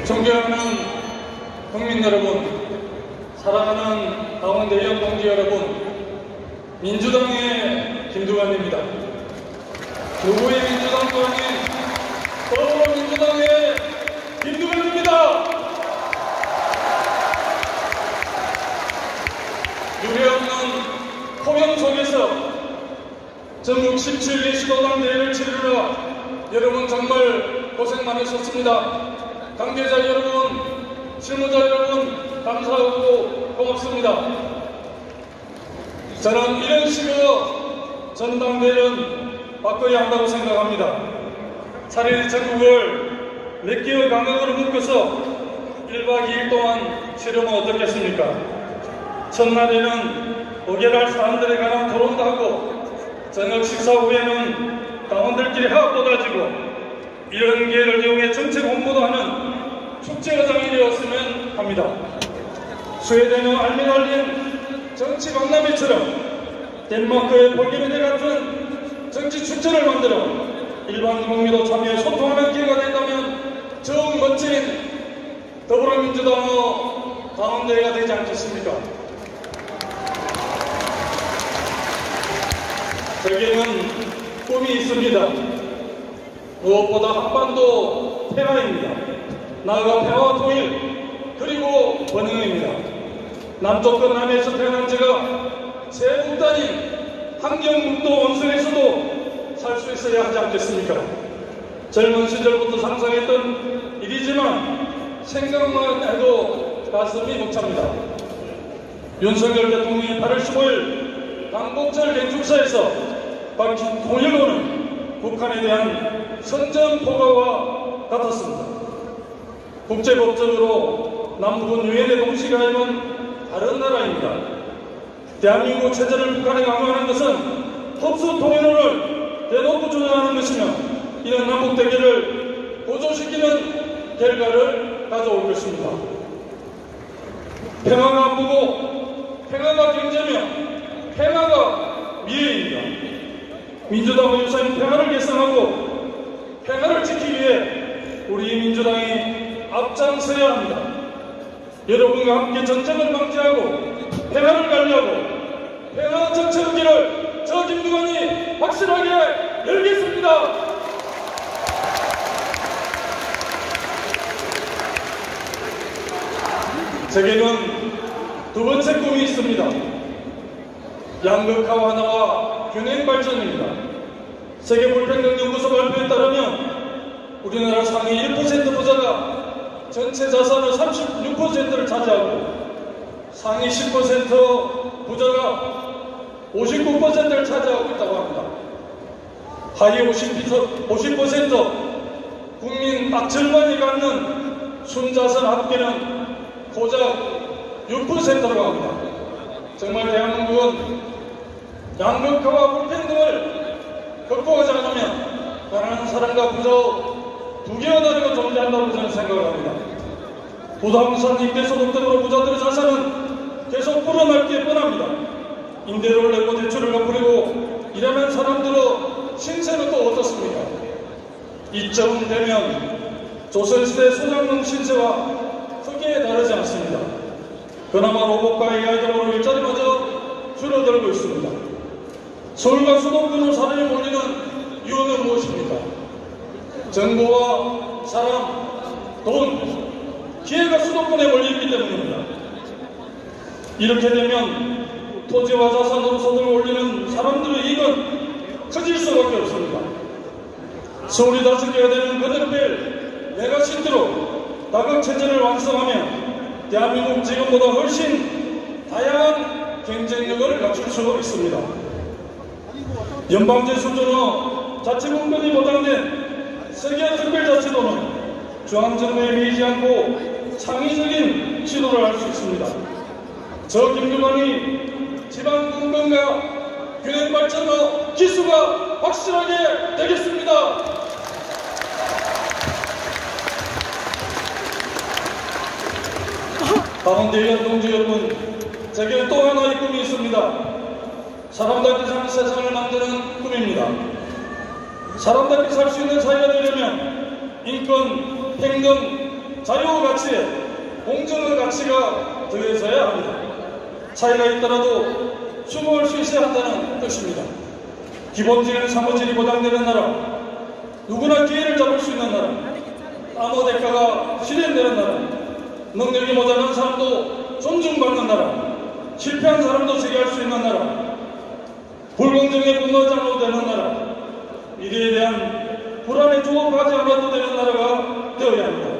존경하는 국민 여러분, 사랑하는 강원대의원 동지 여러분, 민주당의 김두관입니다. 누구의 민주당도 아닌 더불어민주당의 김두관입니다. 유례없는 폭염 속에서 전국 17개 시도당 대회를 치르느라 여러분 정말 고생 많으셨습니다. 관계자 여러분, 실무자 여러분 감사하고 고맙습니다. 저는 이런 식의 전당대회는 바꿔야 한다고 생각합니다. 차라리 전국을 몇 개월 간격으로 묶어서 1박 2일 동안 치르면 어떻겠습니까? 첫날에는 의결할 사람들에 관한 토론도 하고 저녁 식사 후에는 당원들끼리 화합도 다지고 이런 기회를 이용해 정책 홍보도 하는 축제의장이 되었으면 합니다. 스웨덴의 알미날린 정치 박람회처럼 덴마크의 볼게베데 같은 정치 축제를 만들어 일반 국민도 참여해 소통하는 기회가 된다면 정 멋진 더불어민주당의 당원대회가 되지 않겠습니까? 저에게는 꿈이 있습니다. 무엇보다 한반도 평화입니다. 나아가 평화와 통일 그리고 번영입니다. 남쪽과 남해에서 태어난 제가 제 국단인 환경북도 원성에서도 살 수 있어야 하지 않겠습니까? 젊은 시절부터 상상했던 일이지만 생각만 해도 가슴이 벅찹니다. 윤석열 대통령이 8월 15일 광복절 개축사에서 밝힌 통일론은 북한에 대한 선전포고와 같았습니다. 국제법적으로 남북은 유엔에 동시가입은 다른 나라입니다. 대한민국 체제를 북한에 강요하는 것은 흡수 통일론을 대놓고 주장하는 것이며 이런 남북 대결을 고조시키는 결과를 가져올 것입니다. 평화가 안보고 평화가 경제며 평화가 미래입니다. 민주당의 유사인 평화를 개선하고 평화를 지키기 위해 우리 민주당이 앞장서야 합니다. 여러분과 함께 전쟁을 방지하고 평화를 관리하고 평화 정책의 길을 저 김두관이 확실하게 열겠습니다. 제게는 두 번째 꿈이 있습니다. 양극화 완화와 균형 발전입니다. 세계불평등연구소 발표에 따르면 우리나라 상위 1% 부자가 전체 자산의 36%를 차지하고 상위 10% 부자가 59%를 차지하고 있다고 합니다. 하위 50% 국민 딱 절반이 갖는 순자산 합계는 고작 6%라고 합니다. 정말 대한민국은 양극화와 불평등을 극복하지 않으면 가난한 사람과 부자 두 개의 나라가 존재한다고 저는 생각을 합니다. 부동산 임대소득 등으로 부자들의 자산은 계속 불어날 게 뻔합니다. 임대료를 내고 대출을 갚으려고 일하는 사람들의 신세는 또 어떻습니까? 이쯤 되면 조선시대 소장농 신세와 크게 다르지 않습니다. 그나마 로봇과 AI 등으로 일자리마저 줄어들고 있습니다. 서울과 수도권으로 사람이 몰리는 이유는 무엇입니까? 정보와 사람, 돈, 기회가 수도권에 몰려있기 때문입니다. 이렇게 되면 토지와 자산으로 소득을 올리는 사람들의 이익은 커질 수밖에 없습니다. 서울이 5개가 되는 거듭될 메가시티로 다각체제를 완성하면 대한민국 지금보다 훨씬 다양한 경쟁력을 갖출 수 있습니다. 연방제 수준의 자치분권이 보장된 세계특별자치도는 중앙정부에 매이지 않고 창의적인 시도를 할 수 있습니다. 저 김두관이 지방분권과 균형발전의 기수가 확실하게 되겠습니다. 강원대의원 동지 여러분, 제게 또 하나의 꿈이 있습니다. 사람답게 사는 세상을 만드는 꿈입니다. 사람답게 살 수 있는 사회가 되려면 인권, 평등, 자유 가치에 공정의 가치가 더해져야 합니다. 차이가 있더라도 수긍할 수 있어야 한다는 뜻입니다. 기본적인 사무질이 보장되는 나라, 누구나 기회를 잡을 수 있는 나라, 아무 대가가 실현되는 나라, 능력이 모자란 사람도 존중받는 나라, 실패한 사람도 재기할 수 있는 나라, 불공정에 분노하지 않아도 되는 나라, 미래에 대한 불안에 조급하지 않아도 되는 나라가 되어야 합니다.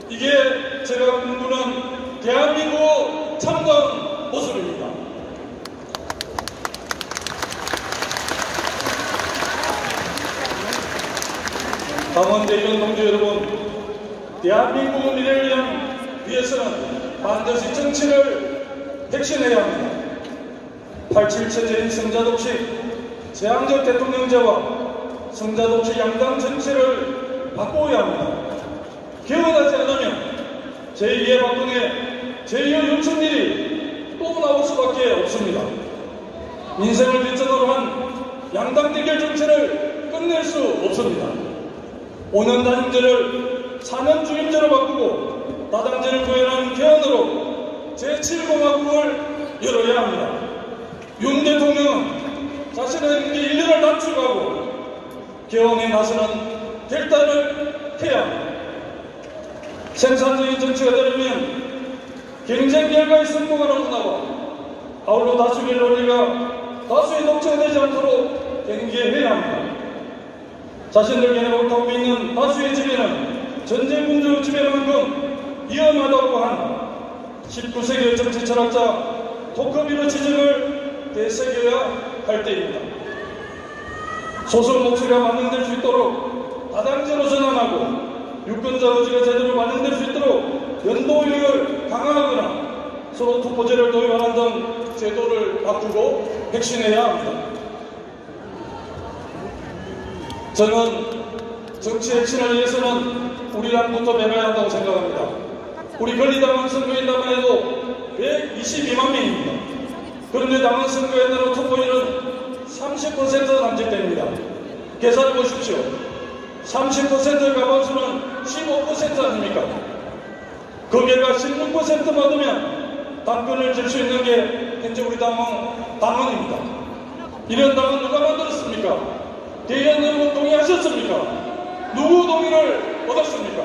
이게 제가 꿈꾸는 대한민국 참다운 모습입니다. 당원대의원 동지 여러분, 대한민국 미래를 위해서는 반드시 정치를 혁신해야 합니다. 87 체제인 성자독식, 재앙적 대통령제와 성자독식 양당 정치를 바꿔야 합니다. 개헌하지 않으면 제2의 박근혜, 제2의 윤석열이 또 나올 수밖에 없습니다. 민생을 뒷전으로 한 양당 대결 정치를 끝낼 수 없습니다. 5년 단임제를 4년 중임제로 바꾸고 다당제를 구현한 개헌으로 제7공화국을 열어야 합니다. 윤 대통령은 자신의 임기 1년을 단축하고 개헌에 나서는 결단을 해야 합니다. 생산적인 정치가 되려면 경쟁 결과에 승부하는 문화와 아울러 다수의 논리가 다수의 독재가 되지 않도록 경계해야 합니다. 자신들 견해 옳다고 믿는 다수의 지배는 전쟁 군주 지배만큼 위험하다고 한 19세기의 정치 철학자 토크비르 지적을 되새겨야 할 때입니다. 소수 목소리가 반영될 수 있도록 다당제로 전환하고 유권자 의지가 제대로 반영될 수 있도록 연도율을 강화하거나 서로 투표제를 도입하는 등 제도를 바꾸고 혁신해야 합니다. 저는 정치 혁신을 위해서는 우리 당부터 배워야 한다고 생각합니다. 우리 권리당원 선거인단만 해도 122만 명입니다. 그런데 당원 선거인단으로 투표율은 30% 남짓됩니다. 계산해 보십시오. 30%의 가반수는 15% 아닙니까? 거기에가 16% 받으면 당권을 줄 수 있는 게 현재 우리 당원입니다. 이런 당원 누가 만들었습니까? 대의원 여러분 동의하셨습니까? 누구 동의를 얻었습니까?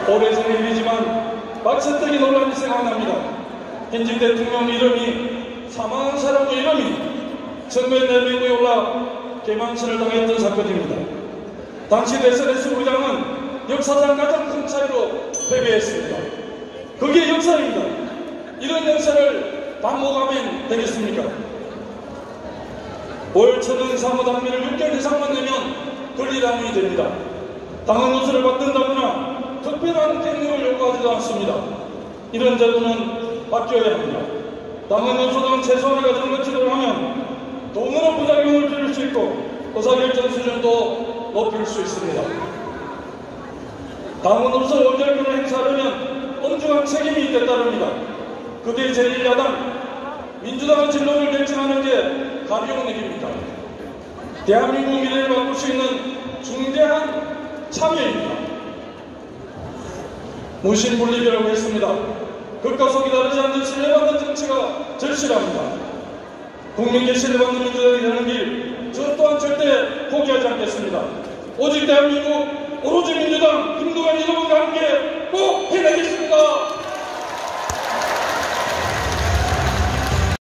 오래전의 일이지만 박세떡이 논란이 생각납니다. 현직 대통령 이름이 사망한 사람의 이름이 선거에 내밀고에 올라 개망신을 당했던 사건입니다. 당시 대선에서 우리 당은 역사상 가장 큰 차이로 패배했습니다. 그게 역사입니다. 이런 역사를 반복하면 되겠습니까? 월 천원 사무당비를 6개월 이상만 내면 권리당원이 됩니다. 당원 노조를 받든다거나 특별한 갱년을 요구하지도 않습니다. 이런 제도는 바뀌어야 합니다. 당원 노조당 최소한의 가정 지도를 하면 돈으로 부작용을 줄일 수 있고 의사결정 수준도 높일 수 있습니다. 당원으로서 의결권을 행사하려면 엄중한 책임이 있게 따릅니다. 그게 제1야당 민주당의 진로를 결정하는 게 가벼운 일입니다. 대한민국 미래를 바꿀 수 있는 중대한 참여입니다. 무신분리비라고 했습니다. 극과 속이 다르지 않는 신뢰받는 정치가 절실합니다. 국민께 신뢰받는 민주당이 되는 길, 저 또한 절대 포기하지 않겠습니다. 오직 대한민국 오로지 민주당 김두관 여러분과 함께 꼭 해내겠습니다.